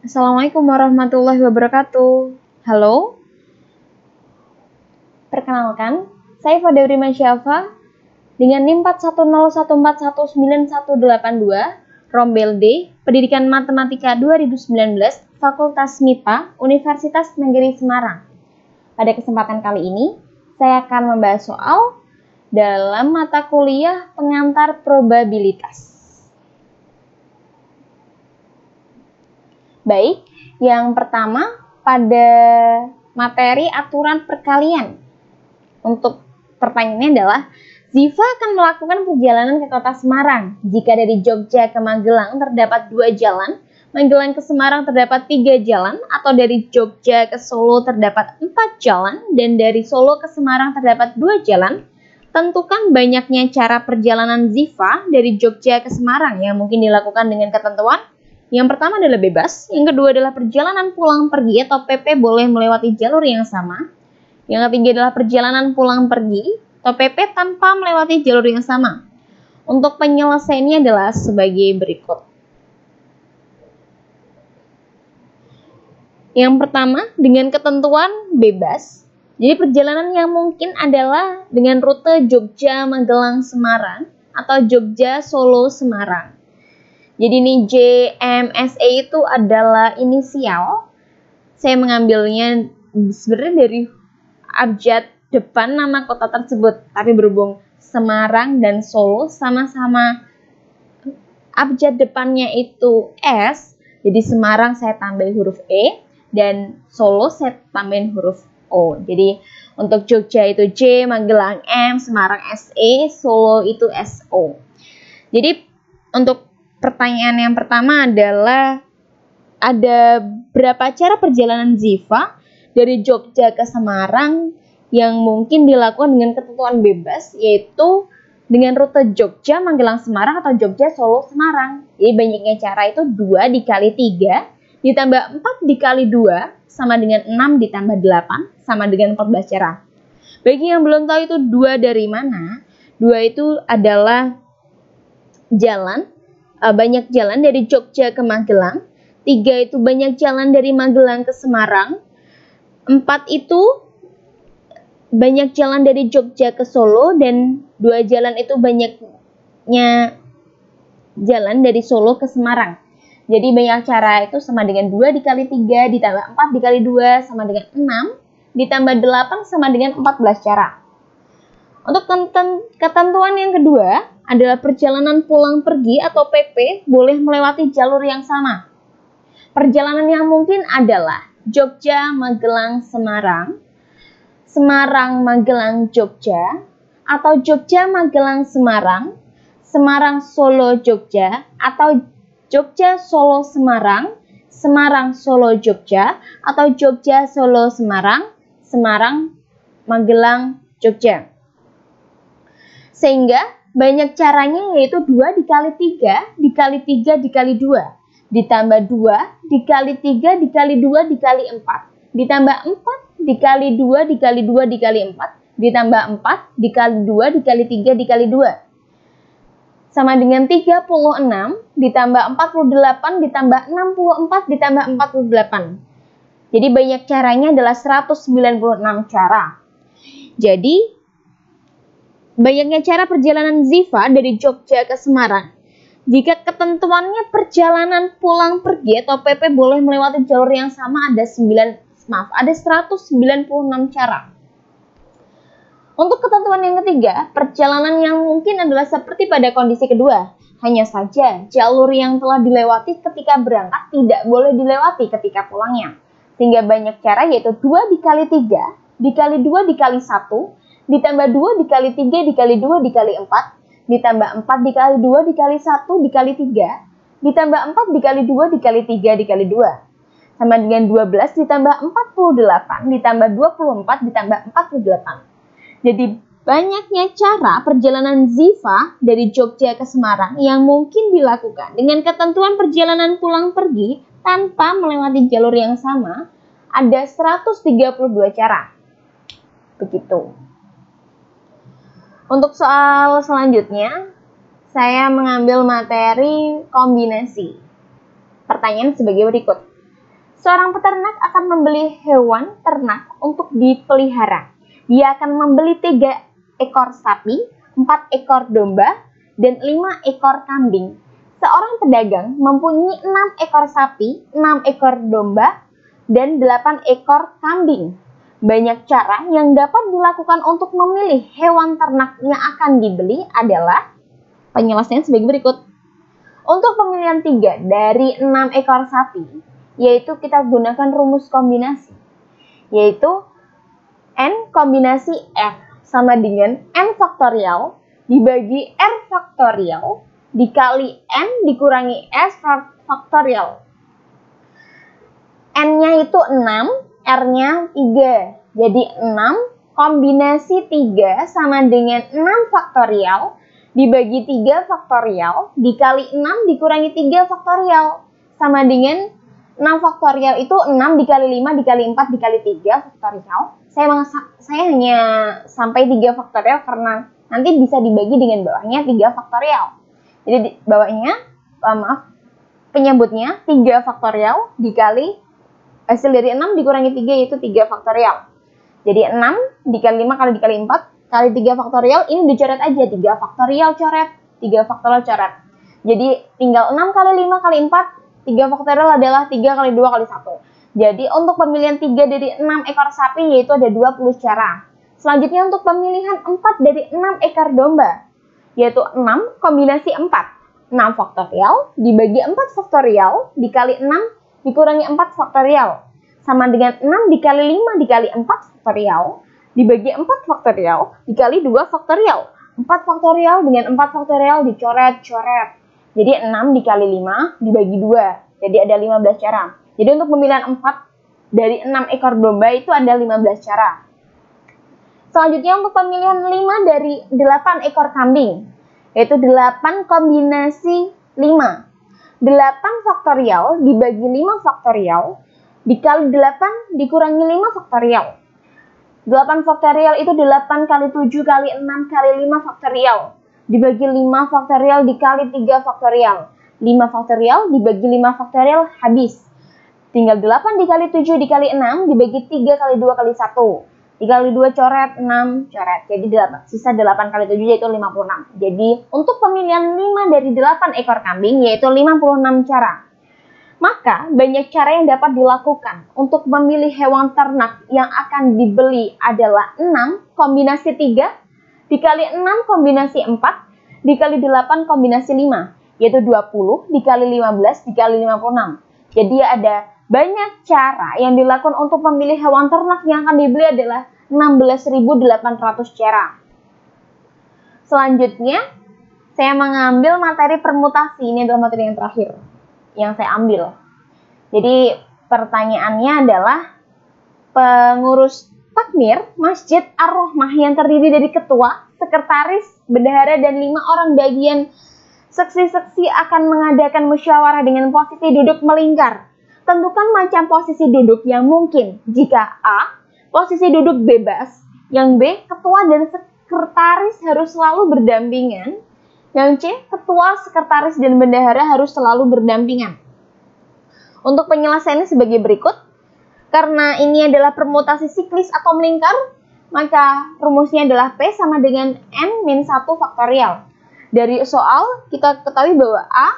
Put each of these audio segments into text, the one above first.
Assalamualaikum warahmatullahi wabarakatuh. Halo, perkenalkan, saya Fadawri Masyafa dengan NIM 4101419182, Rombel D, Pendidikan Matematika 2019, Fakultas MIPA, Universitas Negeri Semarang. Pada kesempatan kali ini, saya akan membahas soal dalam mata kuliah pengantar probabilitas. Baik, yang pertama pada materi aturan perkalian. Untuk pertanyaannya adalah, Ziva akan melakukan perjalanan ke kota Semarang. Jika dari Jogja ke Magelang terdapat 2 jalan, Magelang ke Semarang terdapat 3 jalan, atau dari Jogja ke Solo terdapat 4 jalan, dan dari Solo ke Semarang terdapat 2 jalan, tentukan banyaknya cara perjalanan Ziva dari Jogja ke Semarang yang mungkin dilakukan dengan ketentuan. Yang pertama adalah bebas, yang kedua adalah perjalanan pulang pergi atau PP boleh melewati jalur yang sama. Yang ketiga adalah perjalanan pulang pergi atau PP tanpa melewati jalur yang sama. Untuk penyelesaiannya adalah sebagai berikut. Yang pertama, dengan ketentuan bebas. Jadi perjalanan yang mungkin adalah dengan rute Jogja, Magelang, Semarang atau Jogja, Solo, Semarang. Jadi ini JMSE itu adalah inisial. Saya mengambilnya sebenarnya dari abjad depan nama kota tersebut. Tapi berhubung Semarang dan Solo sama-sama abjad depannya itu S. Jadi Semarang saya tambahin huruf E. Dan Solo saya tambahin huruf O. Jadi untuk Jogja itu J, Magelang M, Semarang SE, Solo itu SO. Jadi untuk pertanyaan yang pertama adalah, ada berapa cara perjalanan Ziva dari Jogja ke Semarang yang mungkin dilakukan dengan ketentuan bebas, yaitu dengan rute Jogja, Magelang, Semarang atau Jogja, Solo, Semarang. Jadi banyaknya cara itu 2 dikali 3 ditambah 4 dikali 2 sama dengan 6 ditambah 8 sama dengan 14 cara. Bagi yang belum tahu itu 2 dari mana, 2 itu adalah jalan. Banyak jalan dari Jogja ke Magelang. 3 itu banyak jalan dari Magelang ke Semarang. 4 itu banyak jalan dari Jogja ke Solo. Dan 2 jalan itu banyaknya jalan dari Solo ke Semarang. Jadi banyak cara itu sama dengan 2 dikali 3 ditambah 4 dikali 2 sama dengan 6 ditambah 8 sama dengan 14 cara. Untuk ketentuan yang kedua adalah perjalanan pulang pergi atau PP boleh melewati jalur yang sama. Perjalanan yang mungkin adalah Jogja, Magelang, Semarang, Semarang, Magelang, Jogja, atau Jogja, Magelang, Semarang, Semarang, Solo, Jogja, atau Jogja, Solo, Semarang, Semarang, Solo, Jogja, atau Jogja, Solo, Semarang, Semarang, Magelang, Jogja. Sehingga banyak caranya yaitu 2 dikali 3 dikali 3 dikali 2 ditambah 2 dikali 3 dikali 2 dikali 4 ditambah 4 dikali 2 dikali 2 dikali 4 ditambah 4 dikali 2 dikali 3 dikali 2 sama dengan 36 ditambah 48 ditambah 64 ditambah 48. Jadi banyak caranya adalah 196 cara. Jadi banyaknya cara perjalanan Ziva dari Jogja ke Semarang. Jika ketentuannya perjalanan pulang pergi atau PP boleh melewati jalur yang sama, ada 196 cara. Untuk ketentuan yang ketiga, perjalanan yang mungkin adalah seperti pada kondisi kedua. Hanya saja jalur yang telah dilewati ketika berangkat tidak boleh dilewati ketika pulangnya. Sehingga banyak cara yaitu 2 dikali 3 dikali 2 dikali 1 ditambah 2 dikali 3 dikali 2 dikali 4 ditambah 4 dikali 2 dikali 1 dikali 3 ditambah 4 dikali 2 dikali 3 dikali 2 sama dengan 12 ditambah 48 ditambah 24 ditambah 48. Jadi banyaknya cara perjalanan Ziva dari Jogja ke Semarang yang mungkin dilakukan dengan ketentuan perjalanan pulang pergi tanpa melewati jalur yang sama, ada 132 cara. Begitu. Untuk soal selanjutnya, saya mengambil materi kombinasi. Pertanyaan sebagai berikut. Seorang peternak akan membeli hewan ternak untuk dipelihara. Dia akan membeli 3 ekor sapi, 4 ekor domba, dan 5 ekor kambing. Seorang pedagang mempunyai 6 ekor sapi, 6 ekor domba, dan 8 ekor kambing. Banyak cara yang dapat dilakukan untuk memilih hewan ternak yang akan dibeli adalah penyelesaian sebagai berikut. Untuk pemilihan 3 dari 6 ekor sapi, yaitu kita gunakan rumus kombinasi, yaitu N kombinasi R sama dengan N faktorial dibagi R faktorial dikali N dikurangi S faktorial. N-nya itu 6, R-nya 3. Jadi 6 kombinasi 3 sama dengan 6 faktorial dibagi 3 faktorial dikali 6 dikurangi 3 faktorial sama dengan 6 faktorial itu 6 dikali 5 dikali 4 dikali 3 faktorial. Saya hanya sampai 3 faktorial karena nanti bisa dibagi dengan bawahnya 3 faktorial. Jadi bawahnya, penyebutnya 3 faktorial dikali hasil dari 6 dikurangi 3 yaitu 3 faktorial. Jadi 6 dikali 5 kali dikali 4 kali 3 faktorial, ini dicoret aja 3 faktorial coret, 3 faktorial coret. Jadi tinggal 6 kali 5 kali 4, 3 faktorial adalah 3 kali 2 kali 1. Jadi untuk pemilihan 3 dari 6 ekor sapi yaitu ada 20 cara. Selanjutnya untuk pemilihan 4 dari 6 ekor domba, yaitu 6 kombinasi 4. 6 faktorial dibagi 4 faktorial dikali 6 dikurangi 4 faktorial. Sama dengan 6 dikali 5 dikali 4 faktorial dibagi 4 faktorial dikali 2 faktorial. 4 faktorial dengan 4 faktorial dicoret-coret. Jadi 6 dikali 5 dibagi 2. Jadi ada 15 cara. Jadi untuk pemilihan 4 dari 6 ekor domba itu ada 15 cara. Selanjutnya untuk pemilihan 5 dari 8 ekor kambing, yaitu 8 kombinasi 5. 8 faktorial dibagi 5 faktorial dikali 8 dikurangi 5 faktorial. 8 faktorial itu 8 kali 7 kali 6 kali 5 faktorial. Dibagi 5 faktorial dikali 3 faktorial. 5 faktorial dibagi 5 faktorial habis. Tinggal 8 dikali 7 dikali 6 dibagi 3 kali 2 kali 1. 3 kali 2 coret, 6 coret. Jadi sisa 8 kali 7 yaitu 56. Jadi untuk pemilihan 5 dari 8 ekor kambing yaitu 56 cara. Maka banyak cara yang dapat dilakukan untuk memilih hewan ternak yang akan dibeli adalah 6 kombinasi 3 dikali 6 kombinasi 4 dikali 8 kombinasi 5 yaitu 20 dikali 15 dikali 56. Jadi ada banyak cara yang dilakukan untuk memilih hewan ternak yang akan dibeli adalah 16.800 cara. Selanjutnya saya mengambil materi permutasi. Ini adalah materi yang terakhir yang saya ambil. Jadi pertanyaannya adalah pengurus takmir Masjid Ar-Rahmah yang terdiri dari ketua, sekretaris, bendahara, dan 5 orang bagian seksi-seksi akan mengadakan musyawarah dengan posisi duduk melingkar. Tentukan macam posisi duduk yang mungkin. Jika A, posisi duduk bebas. Yang B, ketua dan sekretaris harus selalu berdampingan. Yang C, ketua, sekretaris, dan bendahara harus selalu berdampingan. Untuk penyelesaiannya sebagai berikut. Karena ini adalah permutasi siklis atau melingkar, maka rumusnya adalah P sama dengan N-1 faktorial. Dari soal, kita ketahui bahwa A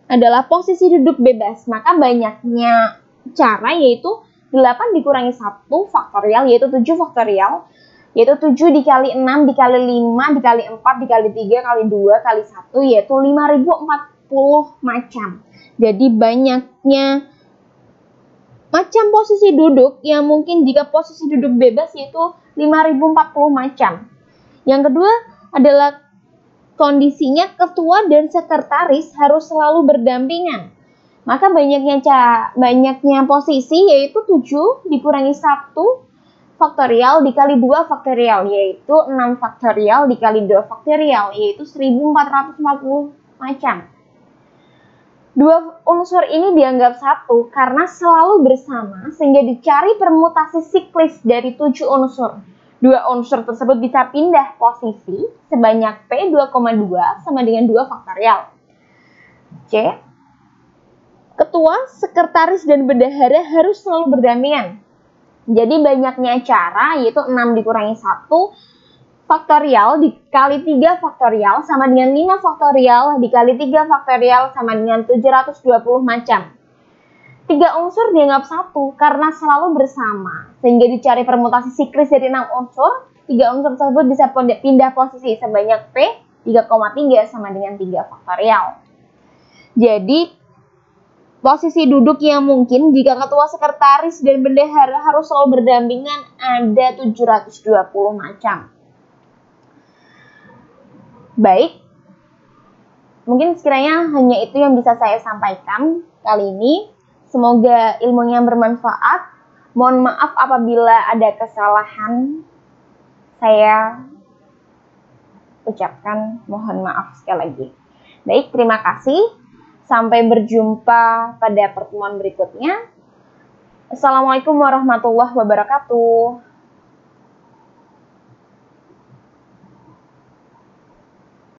adalah posisi duduk bebas, maka banyaknya cara yaitu 8 dikurangi 1 faktorial, yaitu 7 faktorial, yaitu 7 dikali 6 dikali 5 dikali 4 dikali 3 kali 2 kali 1, yaitu 5040 macam. Jadi banyaknya macam posisi duduk yang mungkin jika posisi duduk bebas yaitu 5040 macam. Yang kedua adalah kondisinya ketua dan sekretaris harus selalu berdampingan. Maka banyaknya posisi yaitu 7 dikurangi 1 faktorial dikali 2 faktorial yaitu 6 faktorial dikali 2 faktorial yaitu 1440 macam. Dua unsur ini dianggap satu karena selalu bersama sehingga dicari permutasi siklis dari 7 unsur. Dua unsur tersebut bisa pindah posisi sebanyak P 2,2 sama dengan 2 faktorial. C. Ketua, sekretaris, dan bendahara harus selalu berdampingan. Jadi banyaknya cara, yaitu 6 dikurangi 1 faktorial dikali 3 faktorial sama dengan 5 faktorial dikali 3 faktorial sama dengan 720 macam. 3 unsur dianggap satu karena selalu bersama, sehingga dicari permutasi siklis dari 6 unsur. 3 unsur tersebut bisa pindah posisi sebanyak P 3,3 sama dengan 3 faktorial. Jadi, posisi duduk yang mungkin jika ketua, sekretaris, dan bendahara harus selalu berdampingan ada 720 macam. Baik, mungkin sekiranya hanya itu yang bisa saya sampaikan kali ini. Semoga ilmunya bermanfaat. Mohon maaf apabila ada kesalahan. Saya ucapkan mohon maaf sekali lagi. Baik, terima kasih. Sampai berjumpa pada pertemuan berikutnya. Assalamualaikum warahmatullahi wabarakatuh.